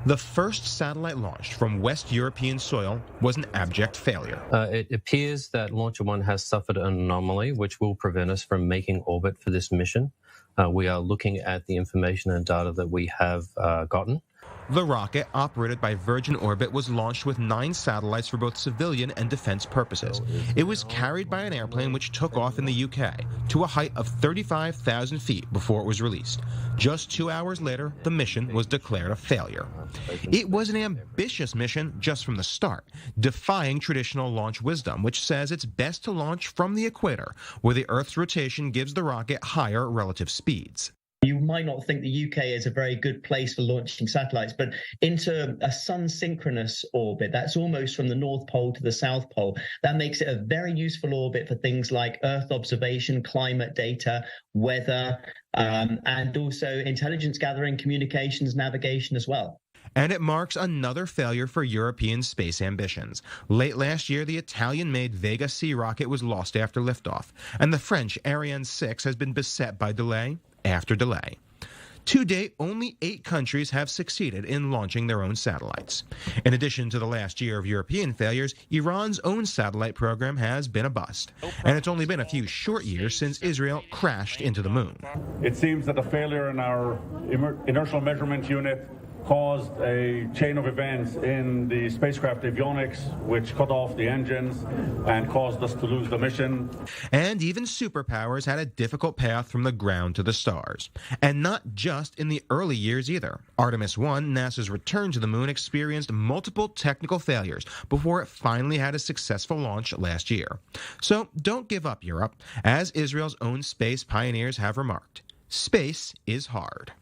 The first satellite launched from West European soil was an abject failure. It appears that Launcher 1 has suffered an anomaly which will prevent us from making orbit for this mission. We are looking at the information and data that we have gotten. The rocket, operated by Virgin Orbit, was launched with 9 satellites for both civilian and defense purposes. It was carried by an airplane which took off in the UK to a height of 35,000 feet before it was released. Just 2 hours later, the mission was declared a failure. It was an ambitious mission just from the start, defying traditional launch wisdom, which says it's best to launch from the equator, where the Earth's rotation gives the rocket higher relative speeds. You might not think the UK is a very good place for launching satellites, but into a sun-synchronous orbit, that's almost from the North Pole to the South Pole, that makes it a very useful orbit for things like Earth observation, climate data, weather, and also intelligence gathering, communications, navigation as well. And it marks another failure for European space ambitions. Late last year, the Italian-made Vega C rocket was lost after liftoff, and the French Ariane 6 has been beset by delay after delay. To date, only 8 countries have succeeded in launching their own satellites. In addition to the last year of European failures, Iran's own satellite program has been a bust. And it's only been a few short years since Israel crashed into the moon. It seems that a failure in our inertial measurement unit caused a chain of events in the spacecraft avionics, which cut off the engines and caused us to lose the mission. And even superpowers had a difficult path from the ground to the stars. And not just in the early years either. Artemis 1, NASA's return to the moon, experienced multiple technical failures before it finally had a successful launch last year. So don't give up, Europe. As Israel's own space pioneers have remarked, space is hard.